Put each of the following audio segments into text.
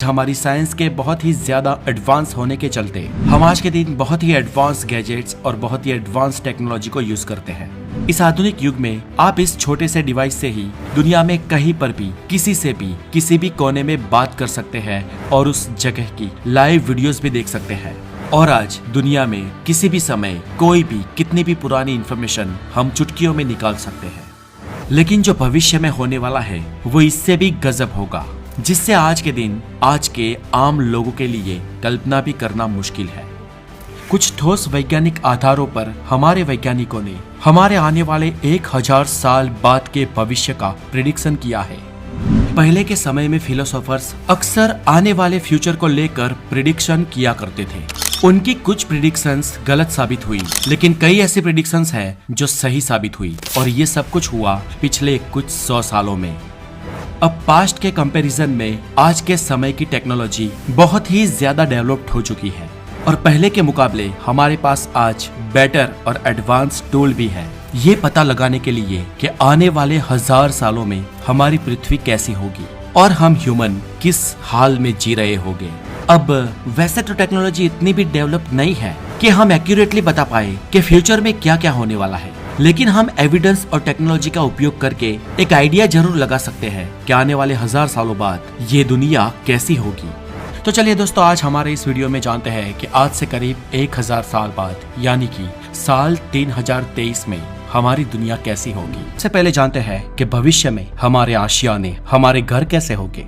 हमारी साइंस के बहुत ही ज्यादा एडवांस होने के चलते हम आज के दिन बहुत ही एडवांस गैजेट्स और बहुत ही एडवांस टेक्नोलॉजी को यूज करते हैं। इस आधुनिक युग में आप इस छोटे से डिवाइस से ही दुनिया में कहीं पर भी किसी से भी किसी भी कोने में बात कर सकते हैं और उस जगह की लाइव वीडियोस भी देख सकते हैं। और आज दुनिया में किसी भी समय कोई भी कितनी भी पुरानी इंफॉर्मेशन हम चुटकियों में निकाल सकते हैं। लेकिन जो भविष्य में होने वाला है वो इससे भी गजब होगा, जिससे आज के दिन आज के आम लोगों के लिए कल्पना भी करना मुश्किल है। कुछ ठोस वैज्ञानिक आधारों पर हमारे वैज्ञानिकों ने हमारे आने वाले 1000 साल बाद के भविष्य का प्रेडिक्शन किया है। पहले के समय में फिलोसोफर्स अक्सर आने वाले फ्यूचर को लेकर प्रेडिक्शन किया करते थे। उनकी कुछ प्रेडिक्शंस गलत साबित हुई, लेकिन कई ऐसी प्रेडिक्शंस हैं जो सही साबित हुई, और ये सब कुछ हुआ पिछले कुछ 100 सालों में। अब पास्ट के कंपैरिजन में आज के समय की टेक्नोलॉजी बहुत ही ज्यादा डेवलप्ड हो चुकी है और पहले के मुकाबले हमारे पास आज बेटर और एडवांस टूल भी है ये पता लगाने के लिए कि आने वाले 1000 सालों में हमारी पृथ्वी कैसी होगी और हम ह्यूमन किस हाल में जी रहे होंगे। अब वैसे तो टेक्नोलॉजी इतनी भी डेवलप नहीं है कि हम एक्यूरेटली बता पाए कि फ्यूचर में क्या क्या होने वाला है, लेकिन हम एविडेंस और टेक्नोलॉजी का उपयोग करके एक आइडिया जरूर लगा सकते हैं कि आने वाले 1000 सालों बाद ये दुनिया कैसी होगी। तो चलिए दोस्तों, आज हमारे इस वीडियो में जानते हैं कि आज से करीब 1000 साल बाद यानी कि साल 3023 में हमारी दुनिया कैसी होगी। सबसे पहले जानते हैं कि भविष्य में हमारे आशियाने, हमारे घर कैसे होंगे।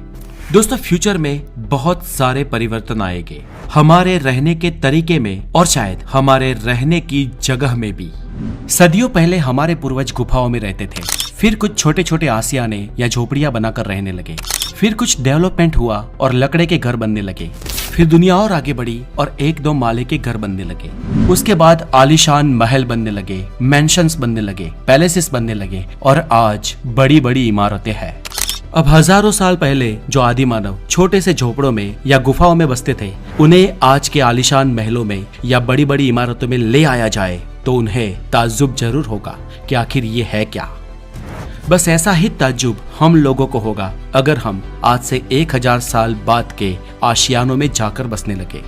दोस्तों, फ्यूचर में बहुत सारे परिवर्तन आएंगे हमारे रहने के तरीके में और शायद हमारे रहने की जगह में भी। सदियों पहले हमारे पूर्वज गुफाओं में रहते थे, फिर कुछ छोटे छोटे आशियाने या झोपड़ियां बनाकर रहने लगे, फिर कुछ डेवलपमेंट हुआ और लकड़े के घर बनने लगे, फिर दुनिया और आगे बढ़ी और 1-2 माले के घर बनने लगे। उसके बाद आलीशान महल बनने लगे, मैंशंस बनने लगे, पैलेसेस बनने लगे और आज बड़ी बड़ी इमारतें हैं। अब हजारों साल पहले जो आदि मानव छोटे से झोपड़ों में या गुफाओं में बसते थे, उन्हें आज के आलीशान महलों में या बड़ी बड़ी इमारतों में ले आया जाए तो उन्हें ताज्जुब जरूर होगा कि आखिर ये है क्या। बस ऐसा ही ताज्जुब हम लोगों को होगा अगर हम आज से 1000 साल बाद के आशियानों में जाकर बसने लगे।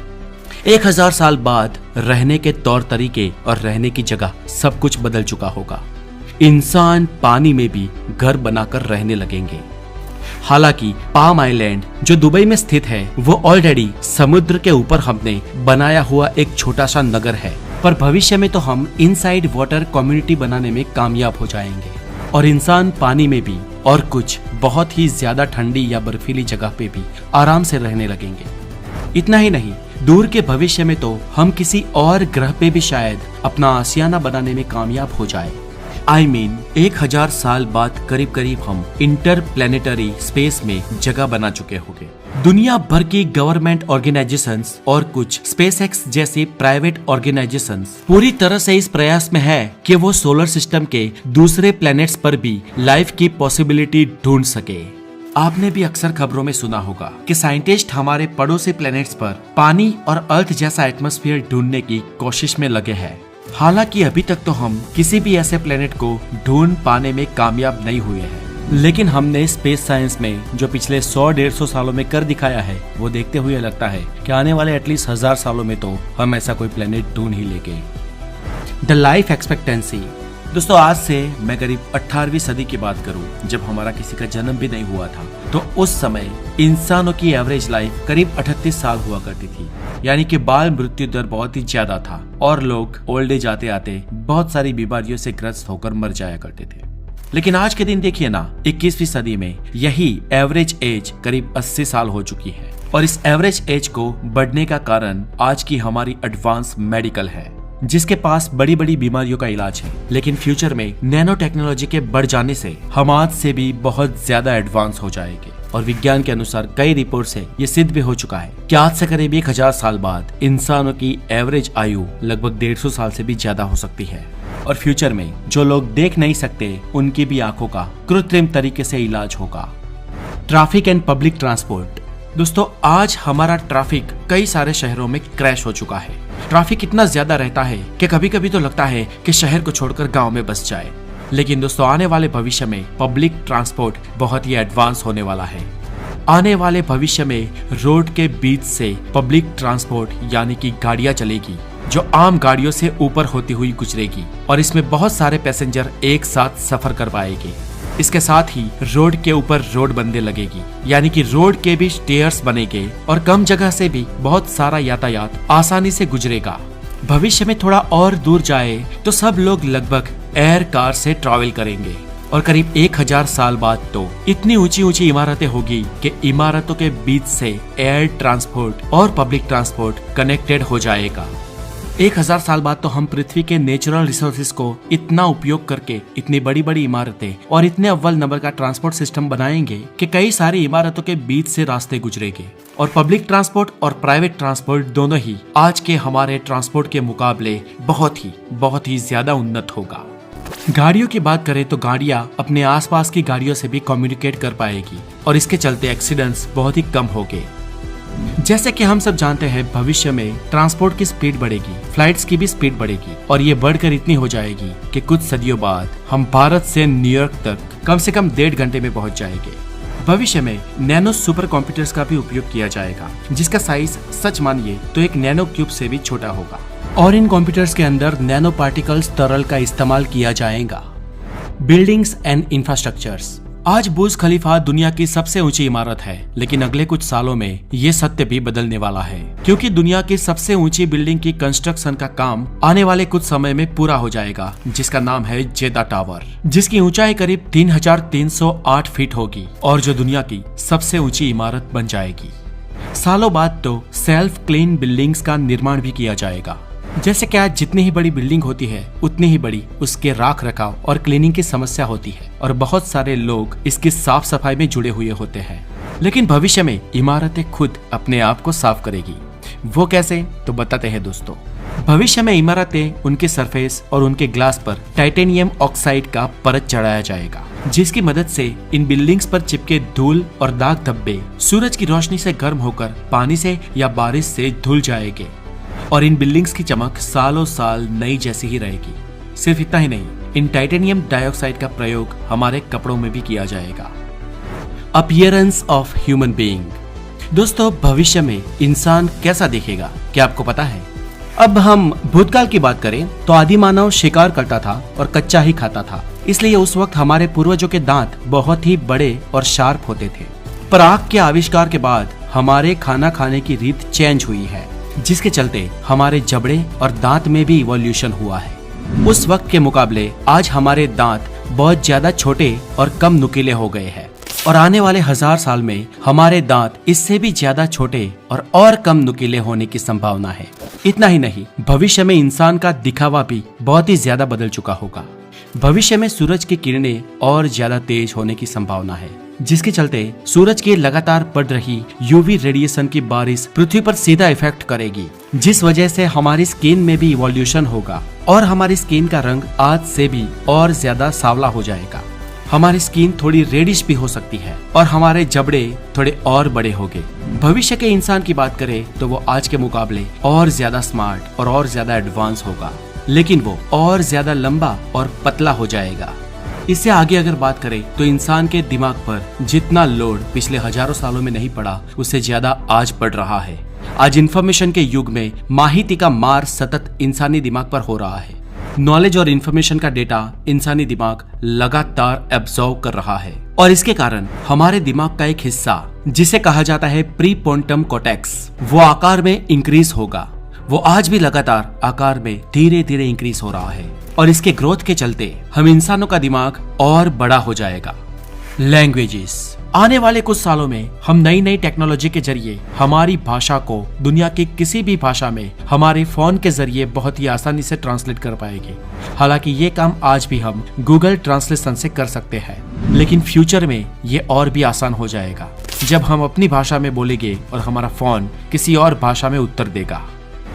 1000 साल बाद रहने के तौर तरीके और रहने की जगह सब कुछ बदल चुका होगा। इंसान पानी में भी घर बनाकर रहने लगेंगे। हालांकि पाम आइलैंड जो दुबई में स्थित है वो ऑलरेडी समुद्र के ऊपर हमने बनाया हुआ एक छोटा सा नगर है, पर भविष्य में तो हम इनसाइड वाटर कम्युनिटी बनाने में कामयाब हो जाएंगे और इंसान पानी में भी और कुछ बहुत ही ज्यादा ठंडी या बर्फीली जगह पे भी आराम से रहने लगेंगे। इतना ही नहीं, दूर के भविष्य में तो हम किसी और ग्रह पे भी शायद अपना आशियाना बनाने में कामयाब हो जाए। I mean, 1000 साल बाद करीब करीब हम इंटरप्लेनेटरी स्पेस में जगह बना चुके होंगे। दुनिया भर की गवर्नमेंट ऑर्गेनाइजेशंस और कुछ स्पेसएक्स जैसी प्राइवेट ऑर्गेनाइजेशंस पूरी तरह से इस प्रयास में है कि वो सोलर सिस्टम के दूसरे प्लैनेट्स पर भी लाइफ की पॉसिबिलिटी ढूंढ सके। आपने भी अक्सर खबरों में सुना होगा कि साइंटिस्ट हमारे पड़ोसी प्लैनेट्स पर पानी और अर्थ जैसा एटमॉस्फेयर ढूंढने की कोशिश में लगे हैं। हालांकि अभी तक तो हम किसी भी ऐसे प्लेनेट को ढूंढ पाने में कामयाब नहीं हुए हैं, लेकिन हमने स्पेस साइंस में जो पिछले 100-150 सालों में कर दिखाया है वो देखते हुए लगता है कि आने वाले एटलीस्ट 1000 सालों में तो हम ऐसा कोई प्लेनेट ढूंढ ही लेंगे। The life expectancy. दोस्तों, आज से मैं करीब 18वीं सदी की बात करूं, जब हमारा किसी का जन्म भी नहीं हुआ था, तो उस समय इंसानों की एवरेज लाइफ करीब 38 साल हुआ करती थी, यानी कि बाल मृत्यु दर बहुत ही ज्यादा था और लोग ओल्ड एज आते आते बहुत सारी बीमारियों से ग्रस्त होकर मर जाया करते थे। लेकिन आज के दिन देखिए ना, 21वीं सदी में यही एवरेज एज करीब 80 साल हो चुकी है और इस एवरेज एज को बढ़ने का कारण आज की हमारी एडवांस मेडिकल है, जिसके पास बड़ी बड़ी बीमारियों का इलाज है। लेकिन फ्यूचर में नैनो टेक्नोलॉजी के बढ़ जाने से हम आज से भी बहुत ज्यादा एडवांस हो जाएंगे और विज्ञान के अनुसार कई रिपोर्ट से ये सिद्ध भी हो चुका है कि आज से करीब 1000 साल बाद इंसानों की एवरेज आयु लगभग 150 साल से भी ज्यादा हो सकती है। और फ्यूचर में जो लोग देख नहीं सकते उनकी भी आंखों का कृत्रिम तरीके से इलाज होगा। Traffic and public transport. दोस्तों, आज हमारा ट्रैफिक कई सारे शहरों में क्रैश हो चुका है। ट्रैफिक इतना ज्यादा रहता है कि कभी कभी तो लगता है कि शहर को छोड़कर गांव में बस जाए। लेकिन दोस्तों, आने वाले भविष्य में पब्लिक ट्रांसपोर्ट बहुत ही एडवांस होने वाला है। आने वाले भविष्य में रोड के बीच से पब्लिक ट्रांसपोर्ट यानी कि गाड़ियां चलेगी जो आम गाड़ियों से ऊपर होती हुई गुजरेगी और इसमें बहुत सारे पैसेंजर एक साथ सफर कर पाएंगे। इसके साथ ही रोड के ऊपर रोड बनने लगेगी यानी कि रोड के भी स्टेयर्स बनेंगे और कम जगह से भी बहुत सारा यातायात आसानी से गुजरेगा। भविष्य में थोड़ा और दूर जाए तो सब लोग लगभग एयर कार से ट्रैवल करेंगे और करीब 1000 साल बाद तो इतनी ऊंची ऊंची इमारतें होगी कि इमारतों के बीच से एयर ट्रांसपोर्ट और पब्लिक ट्रांसपोर्ट कनेक्टेड हो जाएगा। 1000 साल बाद तो हम पृथ्वी के नेचुरल रिसोर्सेज को इतना उपयोग करके इतनी बड़ी बड़ी इमारतें और इतने अव्वल नंबर का ट्रांसपोर्ट सिस्टम बनाएंगे कि कई सारी इमारतों के बीच से रास्ते गुजरेंगे और पब्लिक ट्रांसपोर्ट और प्राइवेट ट्रांसपोर्ट दोनों ही आज के हमारे ट्रांसपोर्ट के मुकाबले बहुत ही ज्यादा उन्नत होगा। गाड़ियों की बात करें तो गाड़ियां अपने आसपास की गाड़ियों से भी कम्युनिकेट कर पाएगी और इसके चलते एक्सीडेंट्स बहुत ही कम होंगे। जैसे कि हम सब जानते हैं भविष्य में ट्रांसपोर्ट की स्पीड बढ़ेगी, फ्लाइट्स की भी स्पीड बढ़ेगी और ये बढ़कर इतनी हो जाएगी कि कुछ सदियों बाद हम भारत से न्यूयॉर्क तक कम से कम 1.5 घंटे में पहुंच जाएंगे। भविष्य में नैनो सुपर कंप्यूटर्स का भी उपयोग किया जाएगा जिसका साइज सच मानिए तो एक नैनो क्यूब से भी छोटा होगा और इन कंप्यूटर्स के अंदर नैनो पार्टिकल्स तरल का इस्तेमाल किया जाएगा। Buildings and infrastructures. आज बुर्ज खलीफा दुनिया की सबसे ऊंची इमारत है, लेकिन अगले कुछ सालों में ये सत्य भी बदलने वाला है क्योंकि दुनिया की सबसे ऊंची बिल्डिंग की कंस्ट्रक्शन का काम आने वाले कुछ समय में पूरा हो जाएगा जिसका नाम है जेदा टावर, जिसकी ऊंचाई करीब 3308 फीट होगी और जो दुनिया की सबसे ऊंची इमारत बन जाएगी। सालों बाद तो सेल्फ क्लीन बिल्डिंग्स का निर्माण भी किया जाएगा। जैसे कि आज जितनी ही बड़ी बिल्डिंग होती है उतनी ही बड़ी उसके राख रखाव और क्लीनिंग की समस्या होती है और बहुत सारे लोग इसकी साफ सफाई में जुड़े हुए होते हैं। लेकिन भविष्य में इमारतें खुद अपने आप को साफ करेगी। वो कैसे, तो बताते हैं दोस्तों। भविष्य में इमारतें उनके सरफेस और उनके ग्लास पर टाइटेनियम ऑक्साइड का परत चढ़ाया जाएगा जिसकी मदद से इन बिल्डिंग्स पर चिपके धूल और दाग धब्बे सूरज की रोशनी से गर्म होकर पानी से या बारिश से धुल जाएंगे और इन बिल्डिंग्स की चमक सालों साल नई जैसी ही रहेगी। सिर्फ इतना ही नहीं, इन टाइटेनियम डाइऑक्साइड का प्रयोग हमारे कपड़ों में भी किया जाएगा। Appearance of human being. दोस्तों, भविष्य में इंसान कैसा दिखेगा क्या आपको पता है? अब हम भूतकाल की बात करें तो आदि मानव शिकार करता था और कच्चा ही खाता था, इसलिए उस वक्त हमारे पूर्वजों के दांत बहुत ही बड़े और शार्प होते थे। पर आग के आविष्कार के बाद हमारे खाना खाने की रीत चेंज हुई है जिसके चलते हमारे जबड़े और दांत में भी इवोल्यूशन हुआ है। उस वक्त के मुकाबले आज हमारे दांत बहुत ज्यादा छोटे और कम नुकीले हो गए हैं और आने वाले 1000 साल में हमारे दांत इससे भी ज्यादा छोटे और कम नुकीले होने की संभावना है। इतना ही नहीं, भविष्य में इंसान का दिखावा भी बहुत ही ज्यादा बदल चुका होगा। भविष्य में सूरज की किरणें और ज्यादा तेज होने की संभावना है जिसके चलते सूरज की लगातार बढ़ रही यूवी रेडिएशन की बारिश पृथ्वी पर सीधा इफेक्ट करेगी जिस वजह से हमारी स्किन में भी इवोल्यूशन होगा और हमारी स्किन का रंग आज से भी और ज्यादा सांवला हो जाएगा। हमारी स्किन थोड़ी रेडिश भी हो सकती है और हमारे जबड़े थोड़े और बड़े होंगे। भविष्य के इंसान की बात करें तो वो आज के मुकाबले और ज्यादा स्मार्ट और ज्यादा एडवांस होगा, लेकिन वो और ज्यादा लंबा और पतला हो जाएगा। इससे आगे अगर बात करें तो इंसान के दिमाग पर जितना लोड पिछले हजारों सालों में नहीं पड़ा उससे ज्यादा आज पड़ रहा है। आज इंफॉर्मेशन के युग में माहिती का मार सतत इंसानी दिमाग पर हो रहा है। नॉलेज और इंफॉर्मेशन का डेटा इंसानी दिमाग लगातार एब्जॉर्व कर रहा है और इसके कारण हमारे दिमाग का एक हिस्सा जिसे कहा जाता है प्रीपोन्टम कॉर्टेक्स वो आकार में इंक्रीज होगा। वो आज भी लगातार आकार में धीरे धीरे इंक्रीज हो रहा है और इसके ग्रोथ के चलते हम इंसानों का दिमाग और बड़ा हो जाएगा। लैंग्वेजेस। आने वाले कुछ सालों में हम नई नई टेक्नोलॉजी के जरिए हमारी भाषा को दुनिया की किसी भी भाषा में हमारे फोन के जरिए बहुत ही आसानी से ट्रांसलेट कर पाएंगे। हालांकि ये काम आज भी हम गूगल ट्रांसलेशन से कर सकते हैं, लेकिन फ्यूचर में ये और भी आसान हो जाएगा जब हम अपनी भाषा में बोलेंगे और हमारा फोन किसी और भाषा में उत्तर देगा।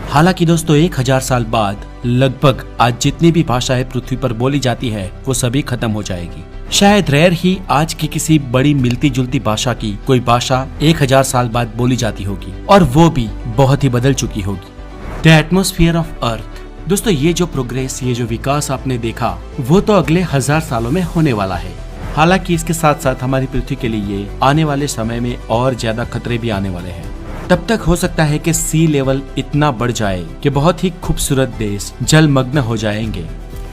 हालांकि दोस्तों 1000 साल बाद लगभग आज जितनी भी भाषाएं पृथ्वी पर बोली जाती है वो सभी खत्म हो जाएगी। शायद रेयर ही आज की किसी बड़ी मिलती जुलती भाषा की कोई भाषा 1000 साल बाद बोली जाती होगी और वो भी बहुत ही बदल चुकी होगी। The atmosphere of earth. दोस्तों ये जो प्रोग्रेस, ये जो विकास आपने देखा वो तो अगले 1000 सालों में होने वाला है। हालांकि इसके साथ साथ हमारी पृथ्वी के लिए आने वाले समय में और ज्यादा खतरे भी आने वाले हैं। तब तक हो सकता है कि सी लेवल इतना बढ़ जाए कि बहुत ही खूबसूरत देश जलमग्न हो जाएंगे।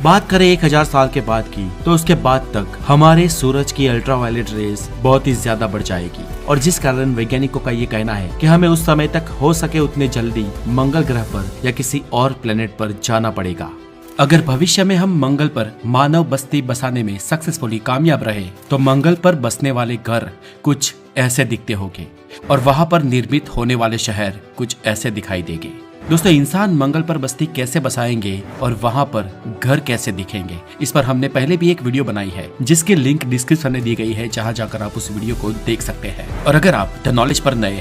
बात करें 1000 साल के बाद की, तो उसके बाद तक हमारे सूरज की अल्ट्रावायलेट रेस बहुत ही ज्यादा बढ़ जाएगी, और जिस कारण वैज्ञानिकों का ये कहना है कि हमें उस समय तक हो सके उतने जल्दी मंगल ग्रह पर या किसी और प्लेनेट पर जाना पड़ेगा। अगर भविष्य में हम मंगल पर मानव बस्ती बसाने में सक्सेसफुली कामयाब रहे, तो मंगल पर बसने वाले घर कुछ ऐसे दिखते होंगे और वहां पर निर्मित होने वाले शहर कुछ ऐसे दिखाई देंगे। दोस्तों, इंसान मंगल पर बस्ती कैसे बसाएंगे और वहां पर घर कैसे दिखेंगे, इस पर हमने पहले भी एक वीडियो बनाई है, जिसकी लिंक डिस्क्रिप्शन में दी गई है, जहां जाकर आप उस वीडियो को देख सकते हैं। और अगर आप द नॉलेज पर नए